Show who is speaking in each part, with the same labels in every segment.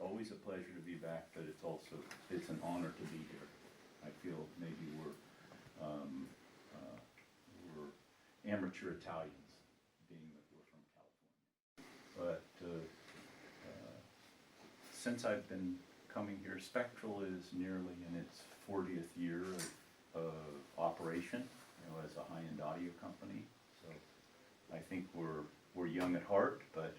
Speaker 1: always a pleasure to be back, but it's an honor to be here. I feel maybe we're amateur Italians, being that we're from California. But since I've been coming here, Spectral is nearly in its 40th year of operation, as a high-end audio company. So I think we're young at heart, but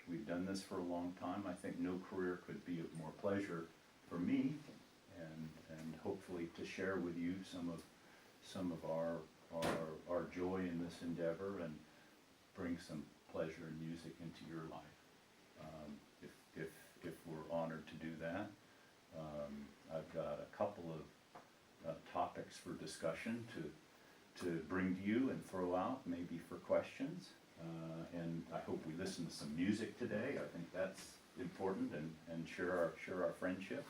Speaker 1: we've done this for a long time. I think no career could be of more pleasure for me, and hopefully to share with you some of our joy in this endeavor and bring some pleasure and music into your life. If we're honored to do that, I've got a couple of topics for discussion to bring to you and throw out, maybe for questions. And I hope we listen to some music today. I think that's important, and share our friendship,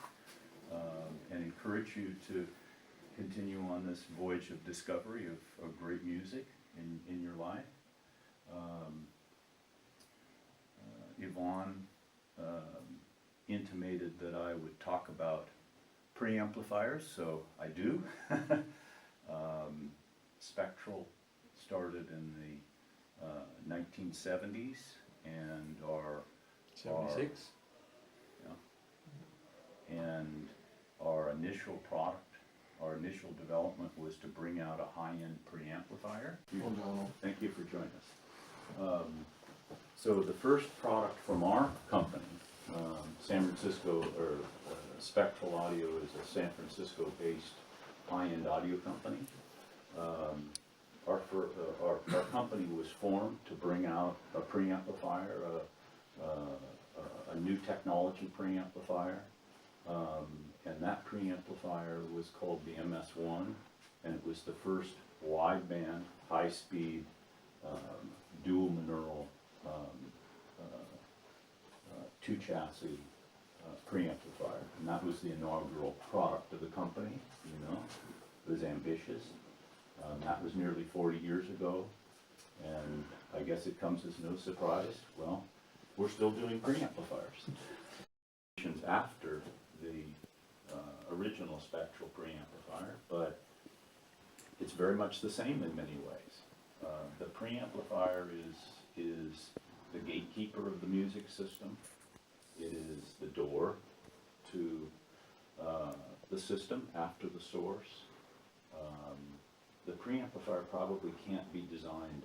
Speaker 1: and encourage you to continue on this voyage of discovery of great music in your life. Yvonne intimated that I would talk about preamplifiers, so I do. Spectral started in the 1970s, and our
Speaker 2: 76.
Speaker 1: And our initial product, our initial development was to bring out a high-end preamplifier. Thank you for joining us. So the first product from our company, San Francisco, or Spectral Audio, is a San Francisco-based high-end audio company. Our company was formed to bring out a preamplifier, a new technology preamplifier, and that preamplifier was called the MS-1, and it was the first wideband, high-speed, dual monaural, two-chassis preamplifier, and that was the inaugural product of the company. It was ambitious. That was nearly 40 years ago, and I guess it comes as no surprise. Well, we're still doing preamplifiers. After the original Spectral preamplifier, but it's very much the same in many ways. The preamplifier is the gatekeeper of the music system. It is the door to the system after the source. The preamplifier probably can't be designed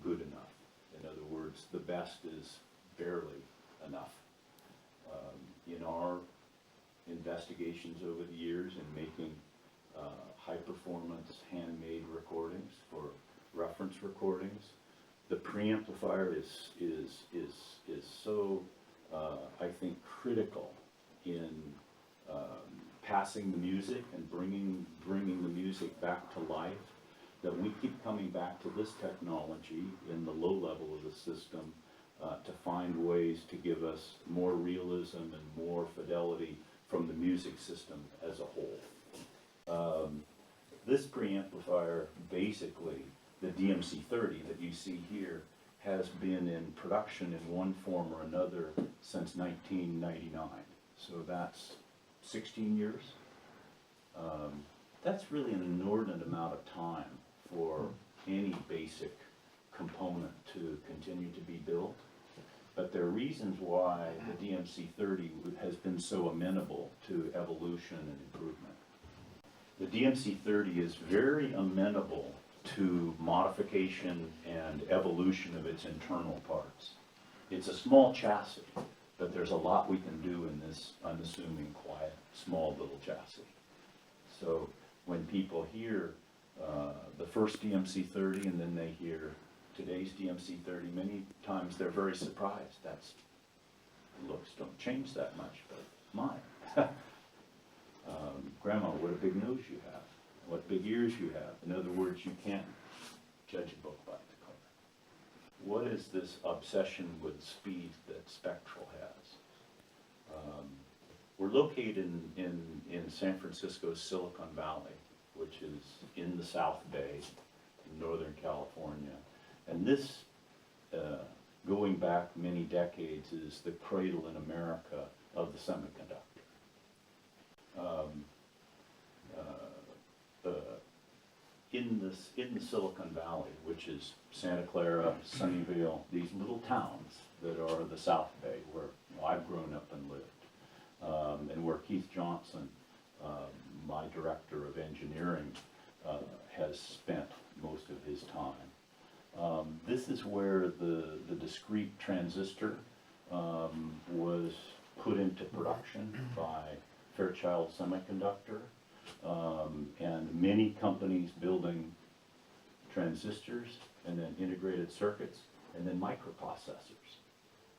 Speaker 1: good enough. In other words, the best is barely enough. In our investigations over the years in making high-performance handmade recordings for reference recordings, the preamplifier is so I think critical in passing the music and bringing the music back to life, that we keep coming back to this technology in the low level of the system to find ways to give us more realism and more fidelity from the music system as a whole. This preamplifier, basically, the DMC-30 that you see here, has been in production in one form or another since 1999. So that's 16 years. That's really an inordinate amount of time for any basic component to continue to be built. But there are reasons why the DMC-30 has been so amenable to evolution and improvement. The DMC-30 is very amenable to modification and evolution of its internal parts. It's a small chassis, but there's a lot we can do in this unassuming, quiet, small little chassis. So when people hear the first DMC-30 and then they hear today's DMC-30, many times they're very surprised. Looks don't change that much, but mine. Grandma, what a big nose you have. What big ears you have. In other words, you can't judge a book by the cover. What is this obsession with speed that Spectral has? We're located in San Francisco's Silicon Valley, which is in the South Bay, in Northern California. And this, going back many decades, is the cradle in America of the semiconductor. In the Silicon Valley, which is Santa Clara, Sunnyvale, these little towns that are the South Bay, where I've grown up and lived, and where Keith Johnson, my director of engineering, has spent most of his time. This is where the discrete transistor was put into production by Fairchild Semiconductor, and many companies building transistors and then integrated circuits and then microprocessors.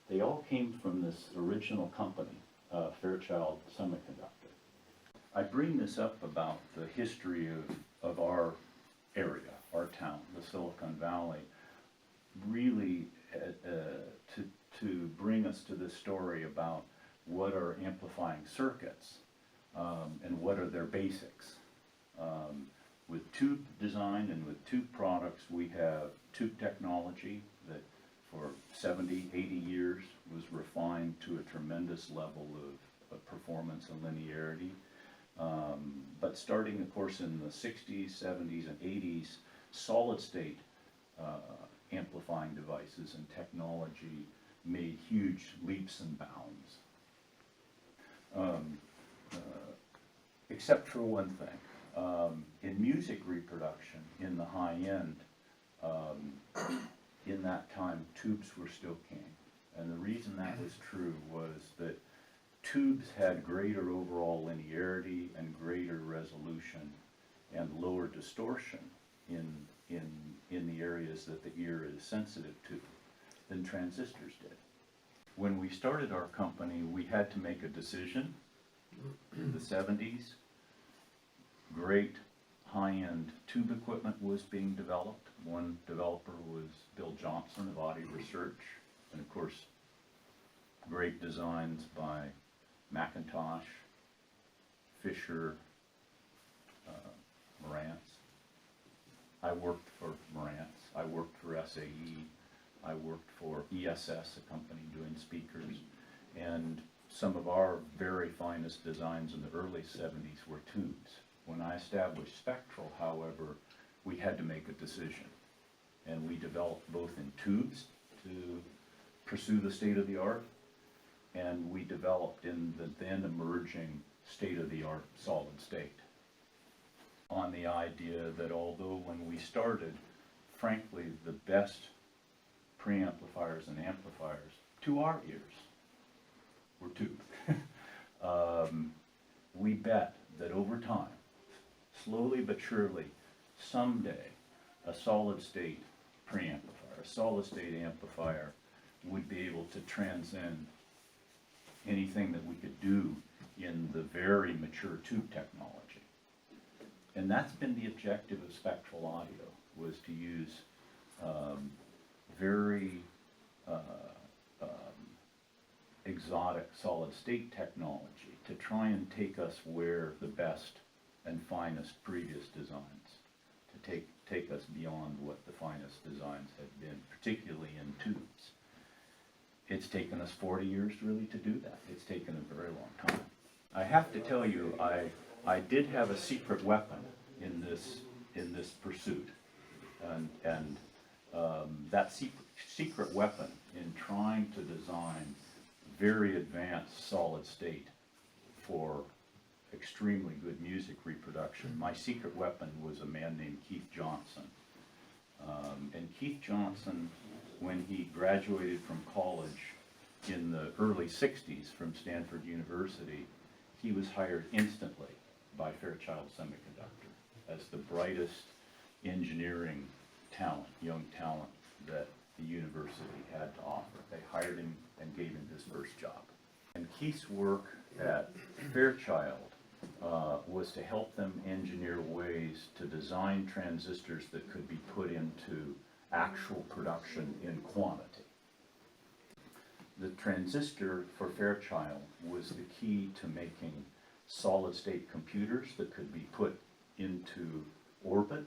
Speaker 1: They all came from this original company, Fairchild Semiconductor. I bring this up about the history of our area, our town, the Silicon Valley, really to bring us to this story about what are amplifying circuits and what are their basics. With tube design and with tube products, we have tube technology that for 70, 80 years was refined to a tremendous level of performance and linearity. But starting, of course, in the 60s, 70s, and 80s, solid-state amplifying devices and technology made huge leaps and bounds. Except for one thing. In music reproduction, in the high end, in that time, tubes were still king. And the reason that was true was that tubes had greater overall linearity and greater resolution and lower distortion in the areas that the ear is sensitive to than transistors did. When we started our company, we had to make a decision. In the 70s, great high-end tube equipment was being developed. One developer was Bill Johnson of Audi Research, and of course, great designs by McIntosh, Fisher, Marantz. I worked for Marantz. I worked for SAE. I worked for ESS, a company doing speakers, and some of our very finest designs in the early 70s were tubes. When I established Spectral, however, we had to make a decision, and we developed both in tubes to pursue the state-of-the-art, and we developed in the then emerging state-of-the-art solid state, on the idea that although when we started, frankly, the best preamplifiers and amplifiers to our ears were tube. We bet that over time, slowly but surely, someday, a solid-state preamplifier, a solid-state amplifier would be able to transcend anything that we could do in the very mature tube technology. And that's been the objective of Spectral Audio, was to use very exotic solid-state technology to try and take us where the best and finest previous designs, to take us beyond what the finest designs had been, particularly in tubes. It's taken us 40 years really to do that. It's taken a very long time. I have to tell you, I did have a secret weapon in this pursuit, and that secret weapon in trying to design very advanced solid state for extremely good music reproduction. My secret weapon was a man named Keith Johnson. And Keith Johnson, when he graduated from college in the early 60s from Stanford University, he was hired instantly by Fairchild Semiconductor as the brightest engineering talent, young talent that the university had to offer. They hired him and gave him his first job. And Keith's work at Fairchild was to help them engineer ways to design transistors that could be put into actual production in quantity. The transistor for Fairchild was the key to making solid-state computers that could be put into orbit,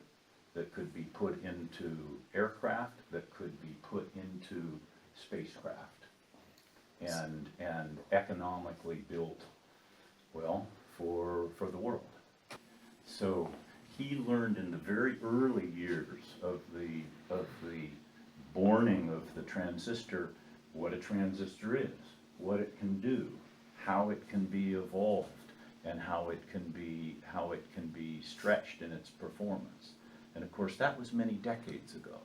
Speaker 1: that could be put into aircraft, that could be put into spacecraft, and economically basically built, well, for the world. So he learned in the very early years of the borning of the transistor what a transistor is, what it can do, how it can be evolved, and how it can be stretched in its performance. And of course, that was many decades ago.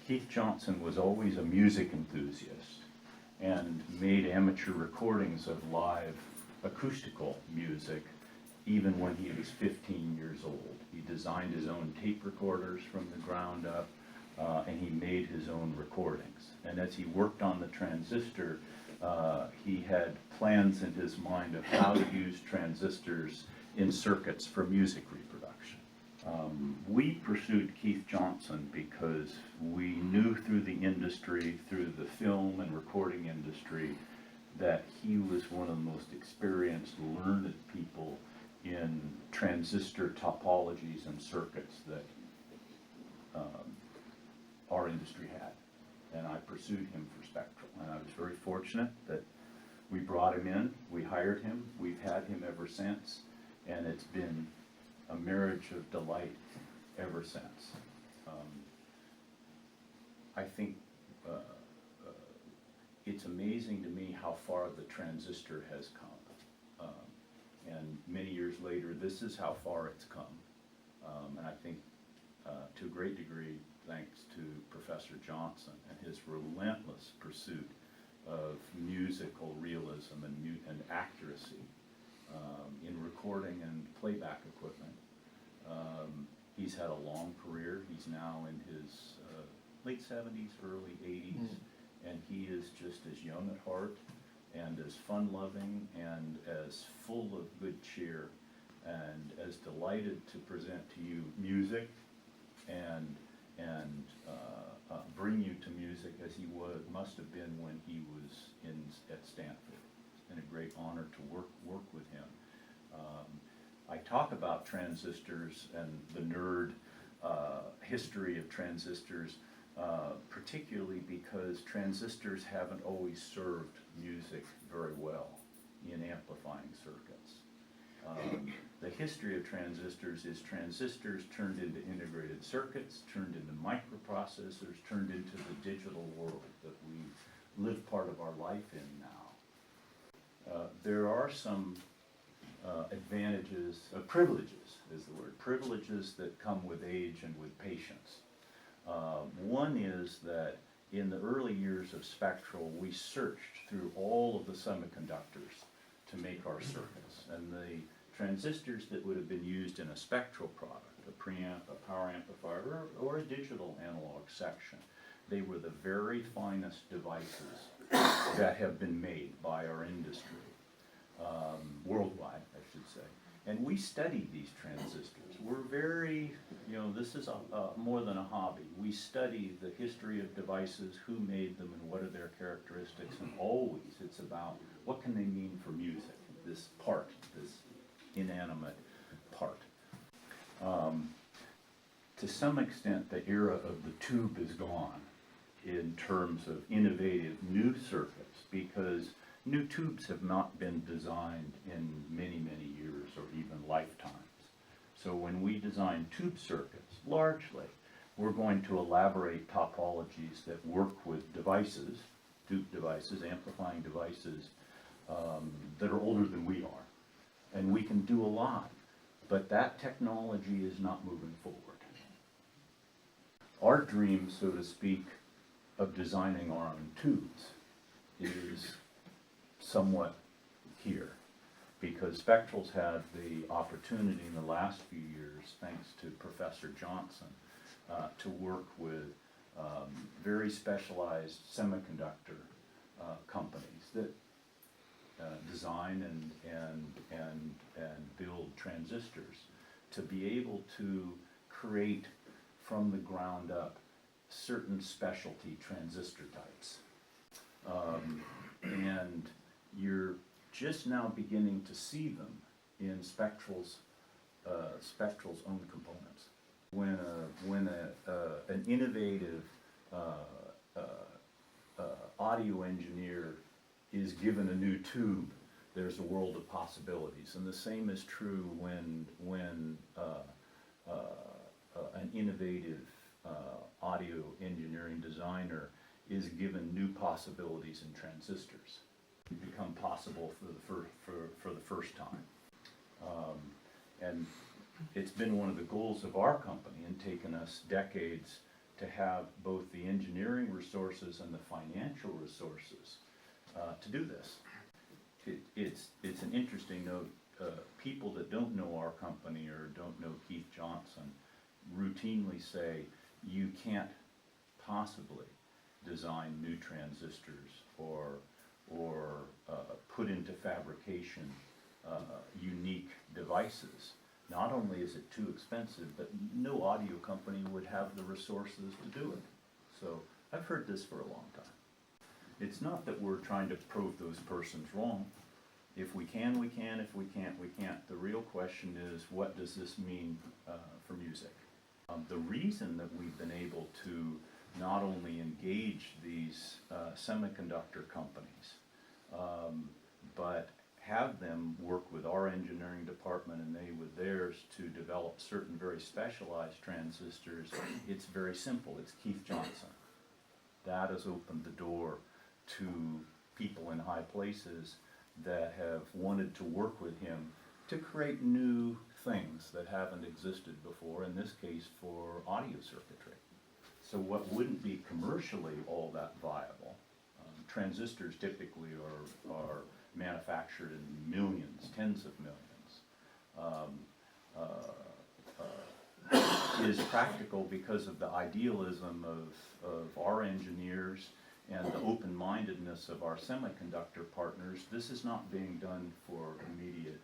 Speaker 1: Keith Johnson was always a music enthusiast and made amateur recordings of live acoustical music even when he was 15 years old. He designed his own tape recorders from the ground up, and he made his own recordings. And as he worked on the transistor, he had plans in his mind of how to use transistors in circuits for music reproduction. We pursued Keith Johnson because we knew through the industry, through the film and recording industry, that he was one of the most experienced, learned people in transistor topologies and circuits that our industry had. And I pursued him for Spectral, and I was very fortunate that we brought him in, we hired him, we've had him ever since, and it's been a marriage of delight ever since. I think it's amazing to me how far the transistor has come. And many years later, this is how far it's come. And I think to a great degree, thanks to Professor Johnson and his relentless pursuit of musical realism and accuracy in recording and playback equipment. He's had a long career. He's now in his late 70s, early 80s, and he is just as young at heart and as fun-loving and as full of good cheer and as delighted to present to you music and bring you to music as he must have been when he was at Stanford. It's been a great honor to work with him. I talk about transistors and the nerd history of transistors, particularly because transistors haven't always served music very well in amplifying circuits. The history of transistors is transistors turned into integrated circuits, turned into microprocessors, turned into the digital world that we live part of our life in now. There are some advantages, privileges is the word, privileges that come with age and with patience. One is that in the early years of Spectral, we searched through all of the semiconductors to make our circuits. And the transistors that would have been used in a Spectral product, a preamp, a power amplifier, or a digital analog section, they were the very finest devices that have been made by our industry, worldwide, I should say. And we studied these transistors. We're very, this is more than a hobby. We study the history of devices, who made them, and what are their characteristics, and always it's about what can they mean for music, this part, this inanimate part. To some extent, the era of the tube is gone in terms of innovative new circuits, because new tubes have not been designed in many, many years or even lifetimes. So when we design tube circuits, largely, we're going to elaborate topologies that work with devices, tube devices, amplifying devices, that are older than we are. And we can do a lot, but that technology is not moving forward. Our dream, so to speak, of designing our own tubes is somewhat here, because Spectral's had the opportunity in the last few years, thanks to Professor Johnson, to work with very specialized semiconductor companies that design and build transistors to be able to create from the ground up certain specialty transistor types. And you're just now beginning to see them in Spectral's own components. When an innovative audio engineer is given a new tube, there's a world of possibilities. And the same is true when an innovative audio engineering designer is given new possibilities in transistors. They become possible for the first time. And it's been one of the goals of our company, and taken us decades to have both the engineering resources and the financial resources to do this. It's an interesting note. People that don't know our company or don't know Keith Johnson routinely say, you can't possibly design new transistors or put into fabrication unique devices. Not only is it too expensive, but no audio company would have the resources to do it. So I've heard this for a long time. It's not that we're trying to prove those persons wrong. If we can, we can. If we can't, we can't. The real question is, what does this mean for music? The reason that we've been able to not only engage these semiconductor companies, but have them work with our engineering department and they with theirs to develop certain very specialized transistors, it's very simple. It's Keith Johnson. That has opened the door to people in high places that have wanted to work with him to create new things that haven't existed before, in this case for audio circuitry. So what wouldn't be commercially all that viable, transistors typically are manufactured in millions, tens of millions, is practical because of the idealism of our engineers and the open-mindedness of our semiconductor partners. This is not being done for immediate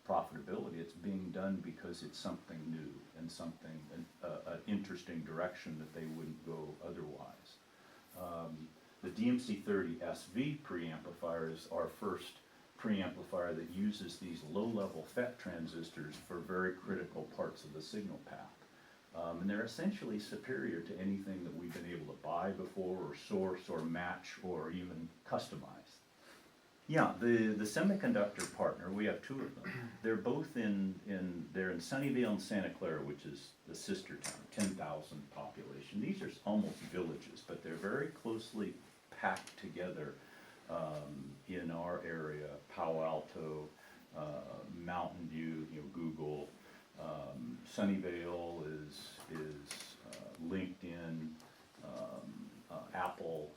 Speaker 1: profitability. It's being done because it's something new and something, an interesting direction that they wouldn't go otherwise. The DMC-30 SV preamplifier is our first preamplifier that uses these low-level FET transistors for very critical parts of the signal path. And they're essentially superior to anything that we've been able to buy before or source or match or even customize. Yeah, the semiconductor partner, we have two of them. They're both they're in Sunnyvale and Santa Clara, which is the sister town, 10,000 population. These are almost villages, but they're very closely packed together in our area. Palo Alto, Mountain View, Google. Sunnyvale is LinkedIn, Apple.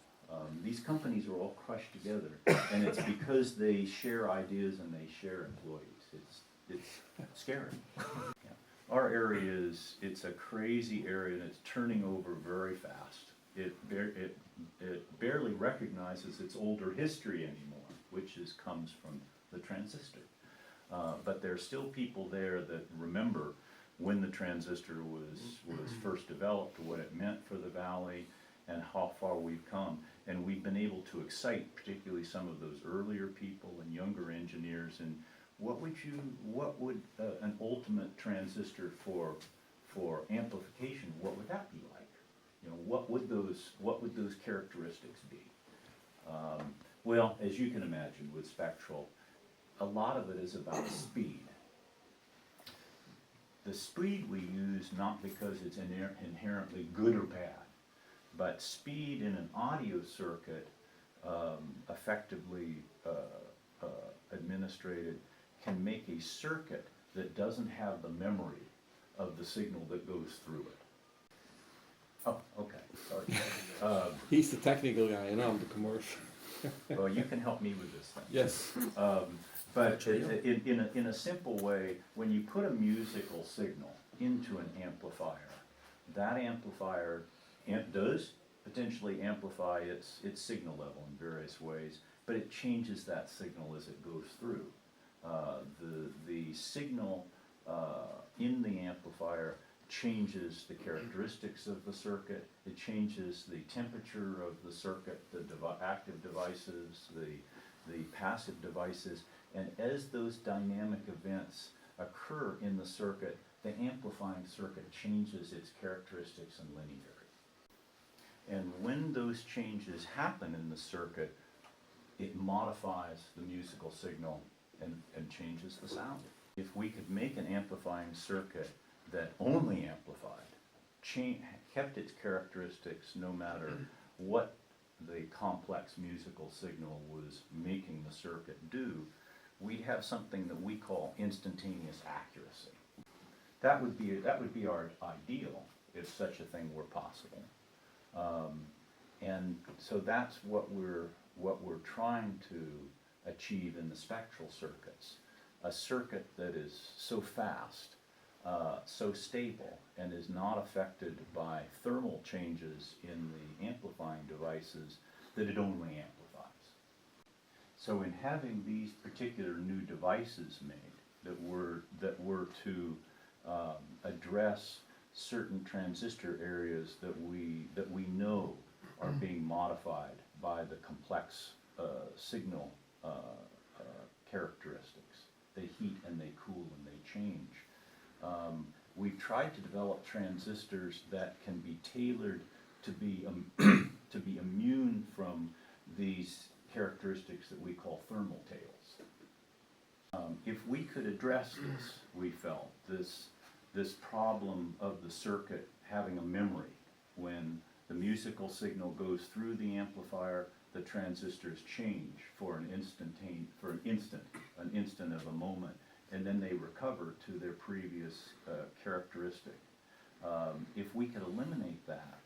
Speaker 1: These companies are all crushed together, and it's because they share ideas and they share employees. It's scary. Yeah. Our area it's a crazy area, and it's turning over very fast. It barely recognizes its older history anymore, which comes from the transistor. But there's still people there that remember when the transistor was first developed, what it meant for the valley, and how far we've come. And we've been able to excite particularly some of those earlier people and younger engineers. And what would an ultimate transistor for amplification, what would that be like? What would those characteristics be? Well, as you can imagine with Spectral, a lot of it is about speed. The speed we use not because it's inherently good or bad, but speed in an audio circuit, effectively administrated, can make a circuit that doesn't have the memory of the signal that goes through it. Oh, okay, sorry.
Speaker 2: He's the technical guy, and I'm the commercial.
Speaker 1: Well, you can help me with this thing.
Speaker 2: Yes.
Speaker 1: But in a simple way, when you put a musical signal into an amplifier, that amplifier does potentially amplify its signal level in various ways, but it changes that signal as it goes through. The signal in the amplifier changes the characteristics of the circuit. It changes the temperature of the circuit, the active devices, the passive devices, and as those dynamic events occur in the circuit, the amplifying circuit changes its characteristics and linearity. And when those changes happen in the circuit, it modifies the musical signal and changes the sound. If we could make an amplifying circuit that only amplified, kept its characteristics no matter what the complex musical signal was making the circuit do, we'd have something that we call instantaneous accuracy. That would be our ideal if such a thing were possible. And so that's what we're trying to achieve in the spectral circuits. A circuit that is so fast, so stable, and is not affected by thermal changes in the amplifying devices that it only amplifies. So in having these particular new devices made that were to address certain transistor areas that we know are being modified by the complex signal characteristics. They heat and they cool and they change. We've tried to develop transistors that can be tailored to be to be immune from these characteristics that we call thermal tails. If we could address this, we felt, this problem of the circuit having a memory, when the musical signal goes through the amplifier, the transistors change for an instant of a moment, and then they recover to their previous characteristic. If we could eliminate that,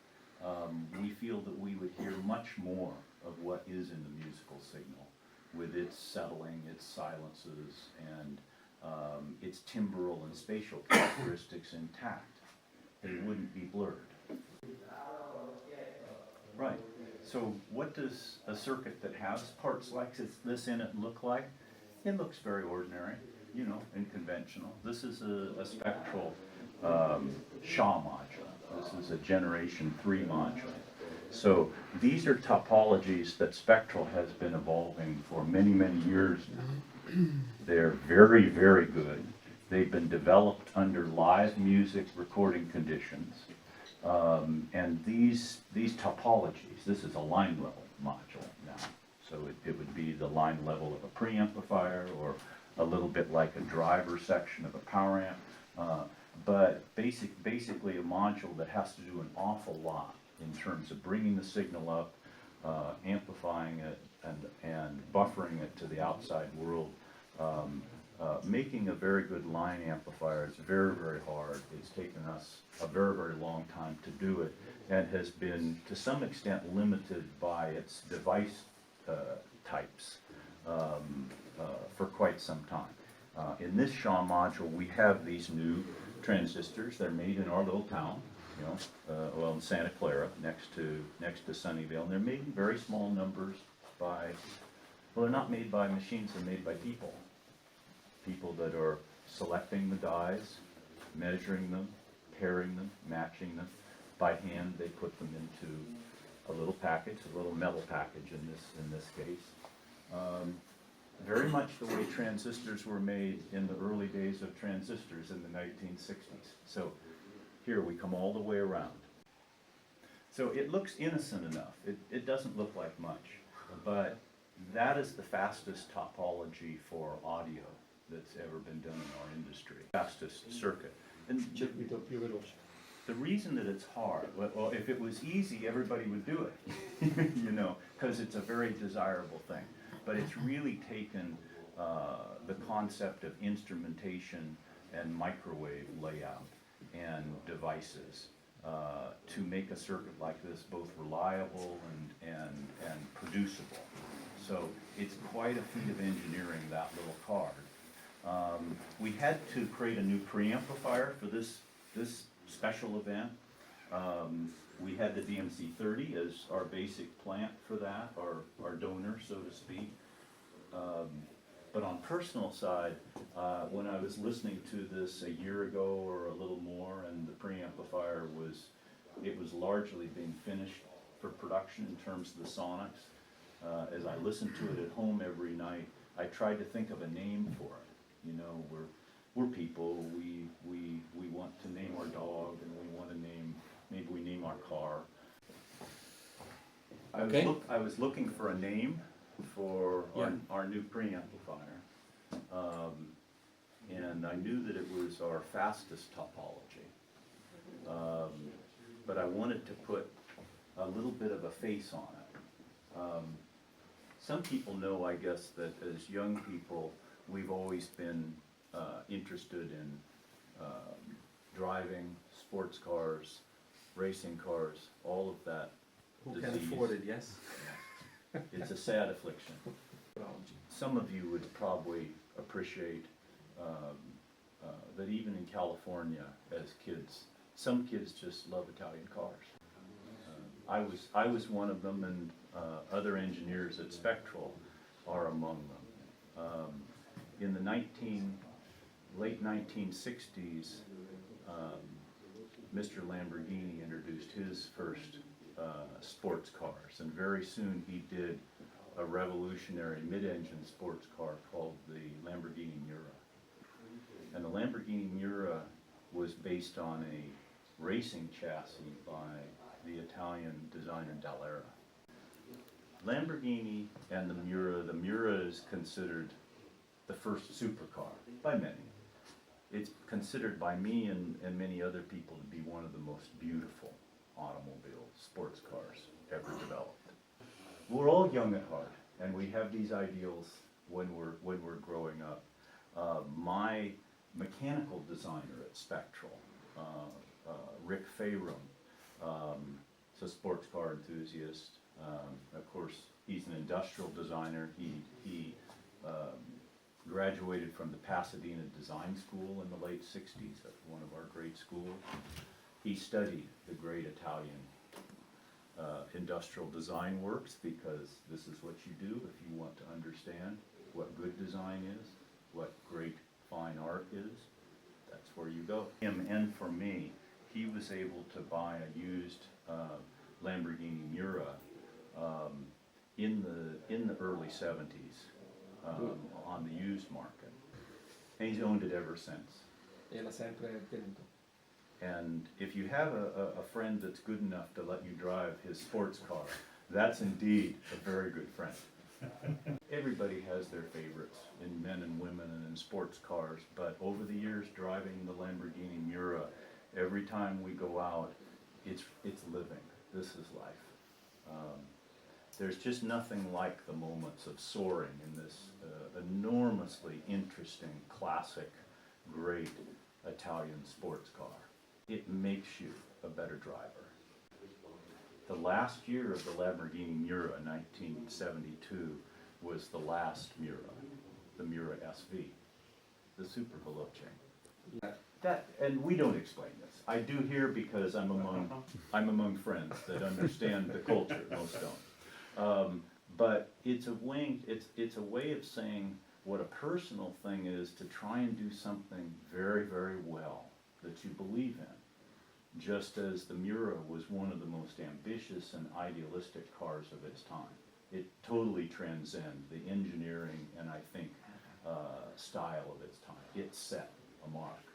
Speaker 1: we feel that we would hear much more of what is in the musical signal, with its settling, its silences, and its timbral and spatial characteristics intact. They wouldn't be blurred. Right. So what does a circuit that has parts like this in it look like? It looks very ordinary, you know, and conventional. This is a spectral Shaw module. This is a generation 3 module. So these are topologies that Spectral has been evolving for many, many years now. They're very, very good. They've been developed under live music recording conditions. And these topologies, this is a line level module now. So it would be the line level of a preamplifier, or a little bit like a driver section of a power amp. But basically a module that has to do an awful lot in terms of bringing the signal up, amplifying it, and buffering it to the outside world. Making a very good line amplifier is very, very hard. It's taken us a very, very long time to do it, and has been to some extent limited by its device types for quite some time. In this Shaw module, we have these new transistors. They're made in our little town, you know, well, in Santa Clara, next to Sunnyvale, and they're made in very small numbers by, well, they're not made by machines, they're made by people. People that are selecting the dies, measuring them, pairing them, matching them. By hand, they put them into a little package, a little metal package in this case. Very much the way transistors were made in the early days of transistors in the 1960s. So here we come all the way around. So it looks innocent enough. It doesn't look like much, but that is the fastest topology for audio that's ever been done in our industry. Fastest circuit. And the reason that it's hard, well, if it was easy, everybody would do it, you know, because it's a very desirable thing. But it's really taken the concept of instrumentation and microwave layout and devices to make a circuit like this both reliable and producible. So it's quite a feat of engineering, that little card. We had to create a new preamplifier for this special event. We had the DMC-30 as our basic plant for that, our donor, so to speak. But on personal side, when I was listening to this a year ago or a little more, and the preamplifier was largely being finished for production in terms of the sonics. As I listened to it at home every night, I tried to think of a name for it. You know, we're people. We want to name our dog, and we want to maybe we name our car. I was looking for a name for
Speaker 2: Yeah.
Speaker 1: our new preamplifier. And I knew that it was our fastest topology. But I wanted to put a little bit of a face on it. Some people know, I guess, that as young people, we've always been interested in driving sports cars, racing cars, all of that.
Speaker 2: Who can
Speaker 1: disease.
Speaker 2: afford it, yes?
Speaker 1: It's a sad affliction. Some of you would probably appreciate that even in California, as kids, some kids just love Italian cars. I was one of them, and other engineers at Spectral are among them. In the late 1960s, Mr. Lamborghini introduced his first sports cars, and very soon he did a revolutionary mid-engine sports car called the Lamborghini Miura. And the Lamborghini Miura was based on a racing chassis by the Italian designer Dallara. Lamborghini and the Miura is considered the first supercar by many. It's considered by me and many other people to be one of the most beautiful automobile sports cars ever developed. We're all young at heart, and we have these ideals when we're growing up. My mechanical designer at Spectral, Rick Fayrum, is a sports car enthusiast. Of course, he's an industrial designer. He graduated from the Pasadena Design School in the late 60s. That's one of our great schools. He studied the great Italian industrial design works, because this is what you do if you want to understand what good design is, what great fine art is. That's where you go. Him and for me, he was able to buy a used Lamborghini Miura in the early 70s on the used market, and he's owned it ever since.
Speaker 2: E l'ha sempre tenuto.
Speaker 1: And if you have a friend that's good enough to let you drive his sports car, that's indeed a very good friend. Everybody has their favorites in men and women and in sports cars, but over the years driving the Lamborghini Miura, every time we go out, it's living. This is life. There's just nothing like the moments of soaring in this enormously interesting, classic, great Italian sports car. It makes you a better driver. The last year of the Lamborghini Miura, 1972, was the last Miura, the Miura SV, the Super Veloce. And we don't explain this. I do here because I'm among friends that understand the culture. Most don't. But it's a way of saying what a personal thing is to try and do something very, very well that you believe in. Just as the Miura was one of the most ambitious and idealistic cars of its time. It totally transcends the engineering and, I think, style of its time. It set a mark.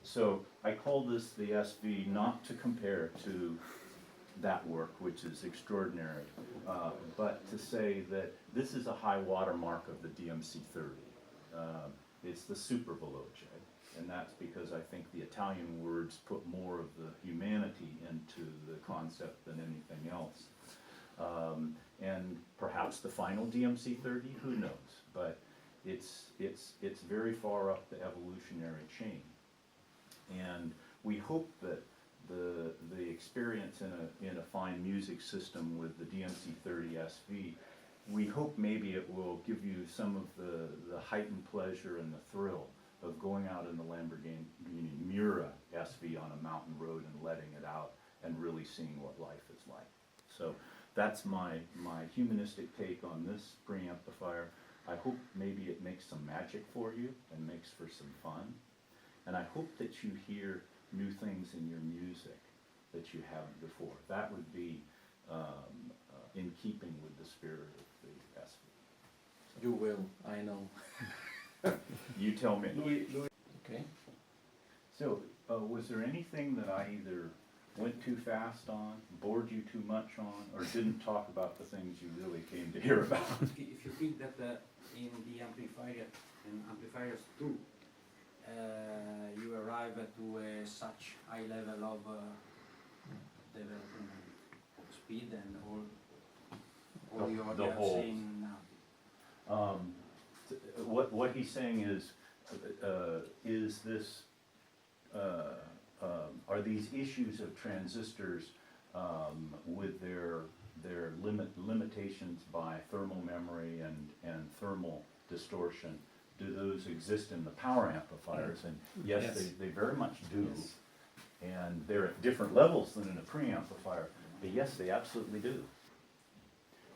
Speaker 1: So I call this the SV, not to compare to that work, which is extraordinary, but to say that this is a high watermark of the DMC-30. It's the Super Veloce. And that's because I think the Italian words put more of the humanity into the concept than anything else. And perhaps the final DMC-30, who knows? But it's very far up the evolutionary chain. And we hope that the experience in a fine music system with the DMC-30 SV, we hope maybe it will give you some of the heightened pleasure and the thrill of going out in the Lamborghini Miura SV on a mountain road and letting it out and really seeing what life is like. So that's my humanistic take on this preamplifier. I hope maybe it makes some magic for you and makes for some fun. And I hope that you hear new things in your music that you haven't before. That would be in keeping with the spirit of the SV. So.
Speaker 2: You will, I know.
Speaker 1: You tell me.
Speaker 2: Okay.
Speaker 1: So, was there anything that I either went too fast on, bored you too much on, or didn't talk about the things you really came to hear about?
Speaker 3: If you think that in the amplifier and amplifiers too, you arrive to such high level of development speed and all you
Speaker 1: The
Speaker 3: are
Speaker 1: whole-
Speaker 3: saying now.
Speaker 1: What he's saying is this, are these issues of transistors with their limitations by thermal memory and thermal distortion, do those exist in the power amplifiers? And yes,
Speaker 2: Yes.
Speaker 1: they very much do.
Speaker 2: Yes.
Speaker 1: And they're at different levels than in a preamplifier, but yes, they absolutely do.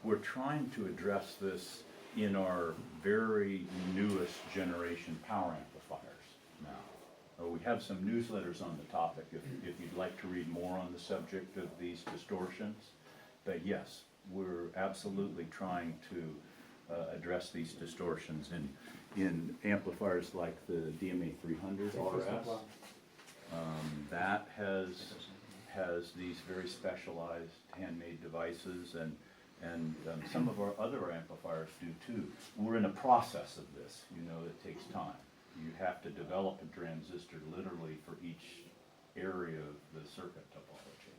Speaker 1: We're trying to address this in our very newest generation power amplifiers now. We have some newsletters on the topic if you'd like to read more on the subject of these distortions. But yes, we're absolutely trying to address these distortions in amplifiers like the DMA-300 RS. That has these very specialized handmade devices, and some of our other amplifiers do too. We're in a process of this, it takes time. You have to develop a transistor literally for each area of the circuit topology.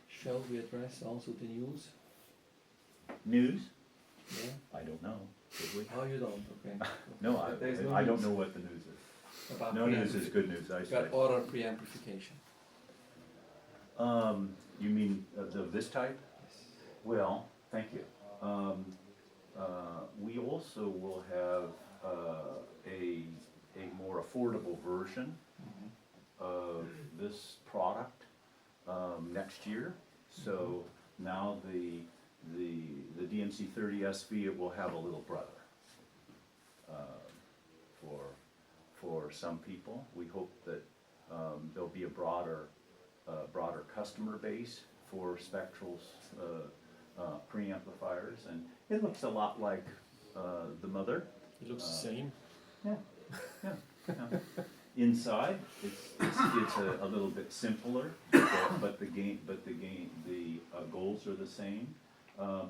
Speaker 2: Shall we address also the news?
Speaker 1: News?
Speaker 2: Yeah?
Speaker 1: I don't know. Should we?
Speaker 2: Oh, you don't, okay.
Speaker 1: No,
Speaker 2: There's no
Speaker 1: I don't
Speaker 2: news
Speaker 1: know what the news is.
Speaker 2: about
Speaker 1: No news is good news, I say.
Speaker 2: Got order preamplification.
Speaker 1: You mean of this type? Well, thank you. We also will have a more affordable version of this product next year. So now the DMC-30 SV, it will have a little brother. For some people, we hope that there'll be a broader customer base for Spectral's preamplifiers, and it looks a lot like the mother.
Speaker 2: It looks the same.
Speaker 1: Yeah. Inside, it's a little bit simpler, but the goals are the same.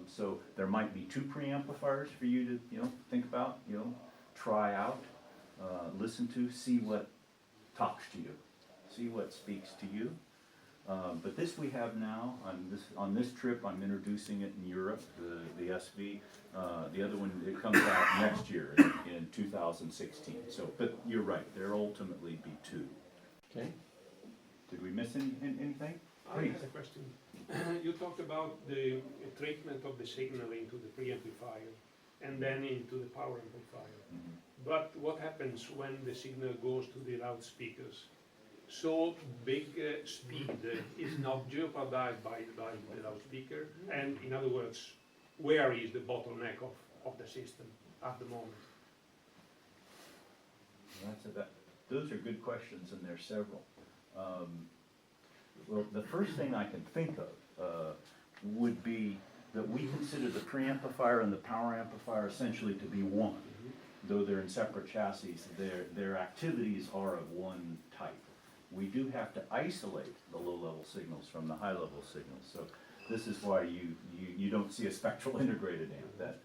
Speaker 1: So there might be two preamplifiers for you to think about, try out, listen to, see what talks to you, see what speaks to you. But this we have now, on this trip, I'm introducing it in Europe, the SV. The other one, it comes out next year in 2016. So, but you're right, there'll ultimately be two.
Speaker 2: Okay.
Speaker 1: Did we miss anything?
Speaker 4: I
Speaker 1: Please.
Speaker 4: have a question. You talked about the treatment of the signal into the preamplifier and then into the power amplifier.
Speaker 1: Mhm.
Speaker 4: But what happens when the signal goes to the loudspeakers? So big speed is not jeopardized by the loudspeaker, and in other words, where is the bottleneck of the system at the moment?
Speaker 1: Those are good questions, and there's several. Well, the first thing I can think of would be that we consider the preamplifier and the power amplifier essentially to be one. Though they're in separate chassis, their activities are of one type. We do have to isolate the low-level signals from the high-level signals. So this is why you don't see a spectral integrated amp. That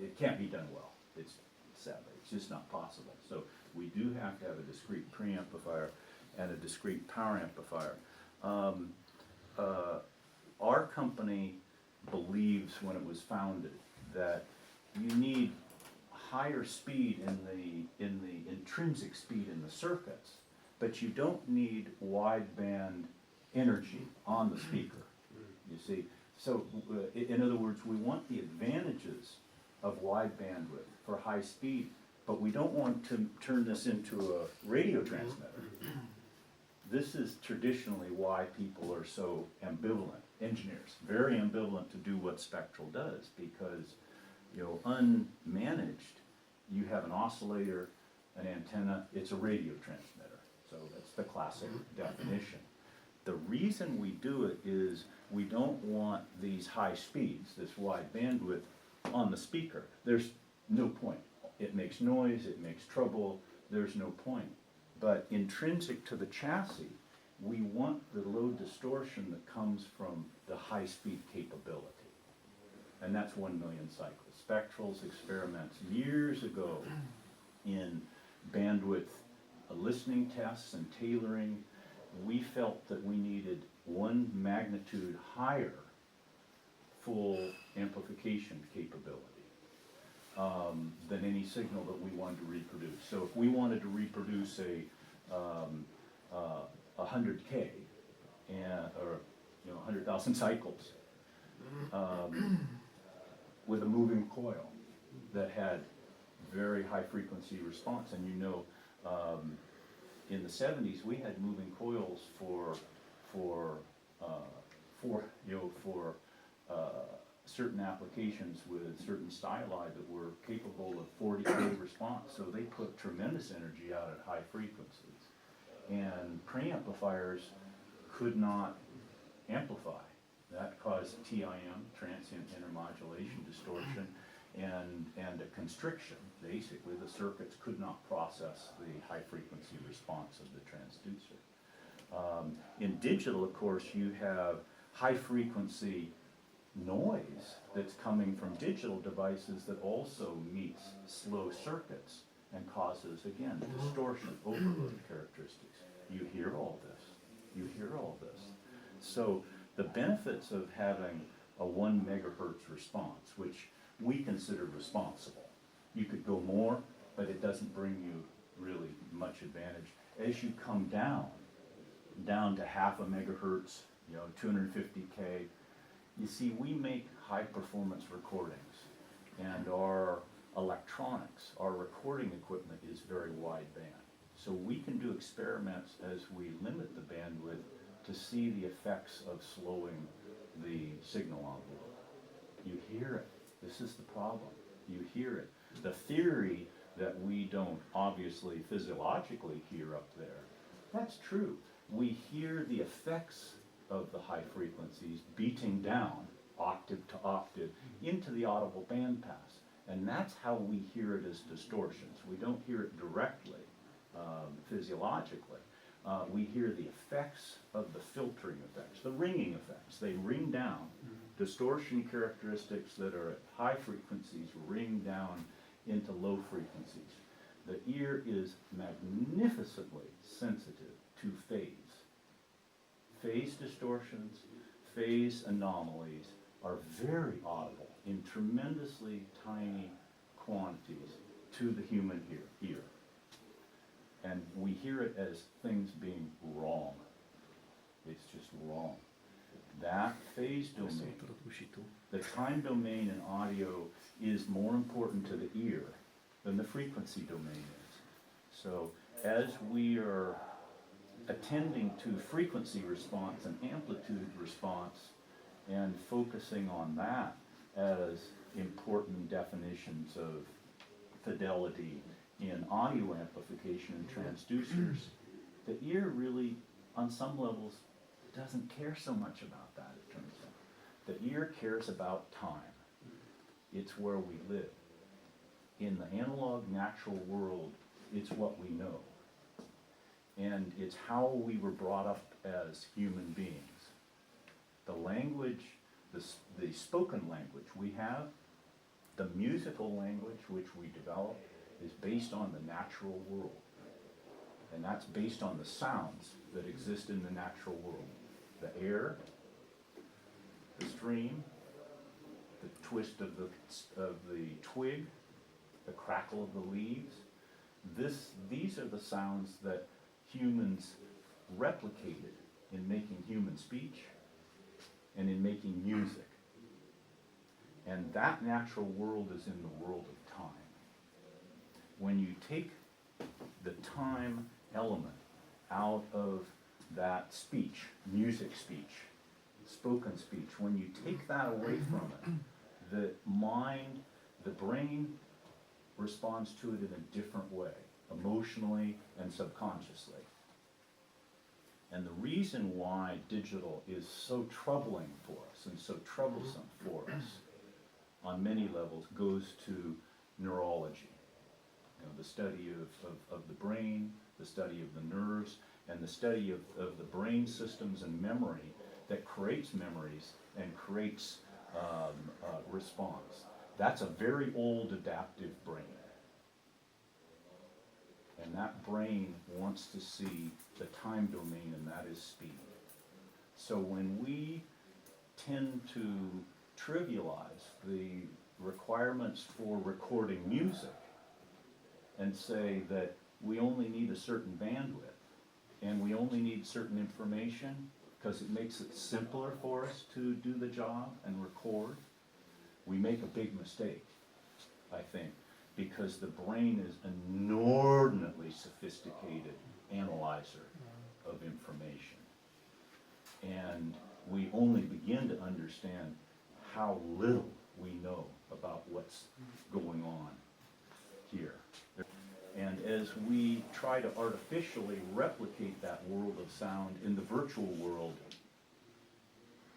Speaker 1: it can't be done well. It's sadly, it's just not possible. So we do have to have a discrete preamplifier and a discrete power amplifier. Our company believes, when it was founded, that you need higher speed in the intrinsic speed in the circuits, but you don't need wideband energy on the speaker, you see. So in other words, we want the advantages of wide bandwidth for high speed, but we don't want to turn this into a radio transmitter. This is traditionally why people are so ambivalent, engineers, very ambivalent to do what Spectral does, because unmanaged, you have an oscillator, an antenna, it's a radio transmitter. So that's the classic definition. The reason we do it is we don't want these high speeds, this wide bandwidth, on the speaker. There's no point. It makes noise, it makes trouble, there's no point. But intrinsic to the chassis we want the low distortion that comes from the high-speed capability. And that's 1 million cycles. Spectral's experiments years ago in bandwidth listening tests and tailoring, we felt that we needed 1 magnitude higher full amplification capability than any signal that we wanted to reproduce. So if we wanted to reproduce a 100K or 100,000 cycles with a moving coil that had very high frequency response, and in the 70s we had moving coils for certain applications with certain styli that were capable of 40K response. So they put tremendous energy out at high frequencies, and preamplifiers could not amplify. That caused TIM, transient intermodulation distortion, and a constriction. Basically, the circuits could not process the high frequency response of the transducer. In digital, of course, you have high frequency noise that's coming from digital devices that also meets slow circuits and causes, again, distortion, overload characteristics. You hear all this. You hear all this. So the benefits of having a 1 megahertz response, which we consider responsible. You could go more, but it doesn't bring you really much advantage. As you come down to half a megahertz, 250K, you see, we make high performance recordings, and our electronics, our recording equipment is very wideband. So we can do experiments as we limit the bandwidth to see the effects of slowing the signal envelope. You hear it. This is the problem. You hear it. The theory that we don't obviously physiologically hear up there, that's true. We hear the effects of the high frequencies beating down octave to octave into the audible bandpass. And that's how we hear it as distortions. We don't hear it directly, physiologically. We hear the effects of the filtering effects, the ringing effects. They ring down. Distortion characteristics that are at high frequencies ring down into low frequencies. The ear is magnificently sensitive to phase. Phase distortions, phase anomalies are very audible in tremendously tiny quantities to the human ear. And we hear it as things being wrong. It's just wrong. That phase domain, the time domain in audio, is more important to the ear than the frequency domain is. So as we are attending to frequency response and amplitude response and focusing on that as important definitions of fidelity in audio amplification and transducers, the ear really, on some levels, doesn't care so much about that, it turns out. The ear cares about time. It's where we live. In the analog natural world, it's what we know. And it's how we were brought up as human beings. The language, the spoken language we have, the musical language which we develop, is based on the natural world. And that's based on the sounds that exist in the natural world. The air, the stream, the twist of the twig, the crackle of the leaves. These are the sounds that humans replicated in making human speech and in making music. And that natural world is in the world of time. When you take the time element out of that speech, music speech, spoken speech, when you take that away from it, the mind, the brain responds to it in a different way, emotionally and subconsciously. And the reason why digital is so troubling for us and so troublesome for us on many levels goes to neurology. The study of the brain, the study of the nerves, and the study of the brain systems and memory that creates memories and creates response. That's a very old adaptive brain. And that brain wants to see the time domain, and that is speed. So when we tend to trivialize the requirements for recording music and say that we only need a certain bandwidth and we only need certain information because it makes it simpler for us to do the job and record, we make a big mistake, I think, because the brain is an inordinately sophisticated analyzer of information. And we only begin to understand how little we know about what's going on here. And as we try to artificially replicate that world of sound in the virtual world,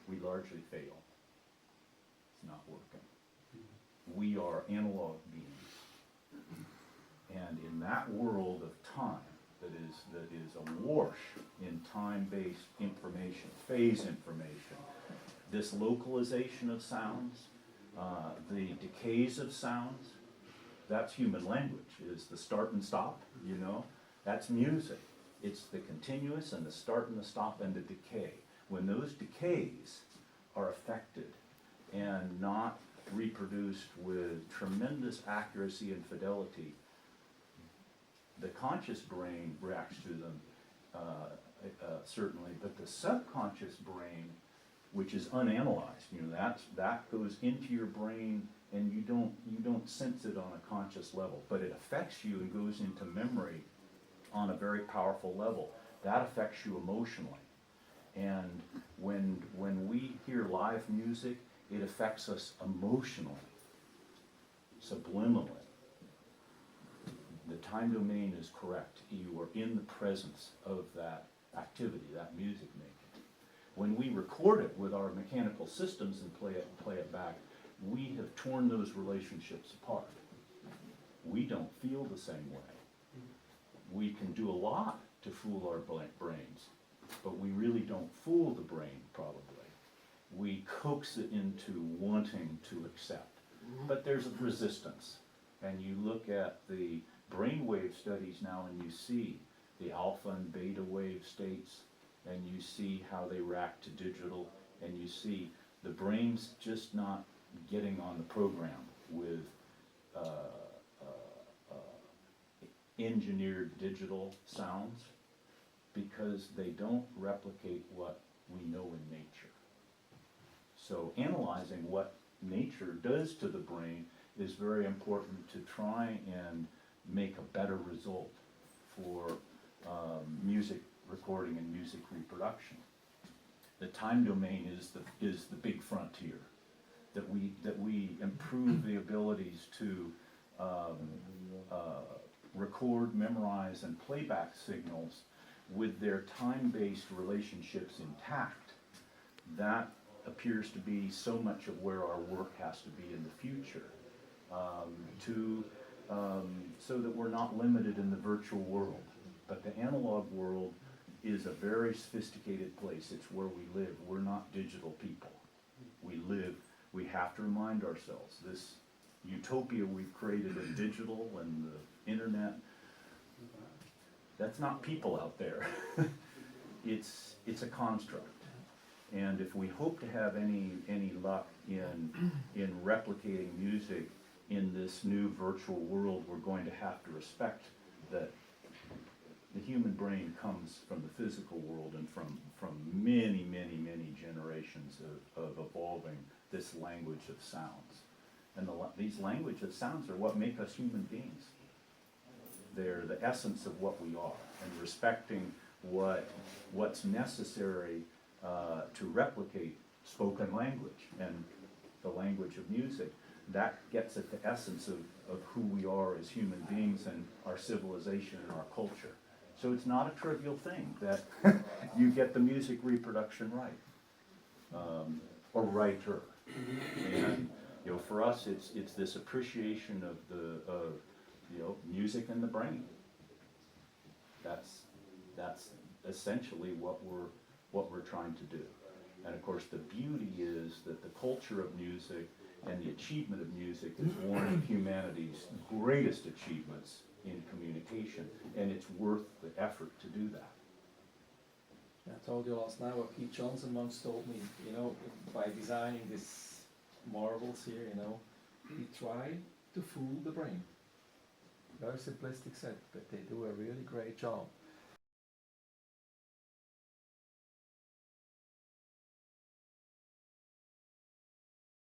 Speaker 1: we largely fail. It's not working. We are analog beings. And in that world of time, that is awash in time-based information, phase information, this localization of sounds, the decays of sounds, that's human language, is the start and stop, you know? That's music. It's the continuous and the start and the stop and the decay. When those decays are affected and not reproduced with tremendous accuracy and fidelity, the conscious brain reacts to them, certainly, but the subconscious brain, which is unanalyzed, you know, that goes into your brain and you don't sense it on a conscious level, but it affects you and goes into memory on a very powerful level. That affects you emotionally. And when we hear live music, it affects us emotionally, subliminally. The time domain is correct. You are in the presence of that activity, that music making. When we record it with our mechanical systems and play it back, we have torn those relationships apart. We don't feel the same way. We can do a lot to fool our brains, but we really don't fool the brain, probably. We coax it into wanting to accept. But there's a resistance. And you look at the brainwave studies now and you see the alpha and beta wave states, and you see how they react to digital, and you see the brain's just not getting on the program with engineered digital sounds, because they don't replicate what we know in nature. So analyzing what nature does to the brain is very important to try and make a better result for music recording and music reproduction. The time domain is the big frontier, that we improve the abilities to record, memorize, and playback signals with their time-based relationships intact. That appears to be so much of where our work has to be in the future, so that we're not limited in the virtual world. But the analog world is a very sophisticated place. It's where we live. We're not digital people. We have to remind ourselves, this utopia we've created of digital and the internet, that's not people out there. It's a construct. And if we hope to have any luck in replicating music in this new virtual world, we're going to have to respect that the human brain comes from the physical world and from many, many, many generations of evolving this language of sounds. And these language of sounds are what make us human beings. They're the essence of what we are, and respecting what's necessary to replicate spoken language and the language of music. That gets at the essence of who we are as human beings and our civilization and our culture. So it's not a trivial thing that you get the music reproduction right, or righter. And you know, for us, it's this appreciation of music and the brain. That's essentially what we're trying to do. And of course, the beauty is that the culture of music and the achievement of music is one of humanity's greatest achievements in communication, and it's worth the effort to do that.
Speaker 2: I told you last night what Pete Johnson once told me, you know, by designing these marbles here, you know, he tried to fool the brain. Very simplistic set, but they do a really great job.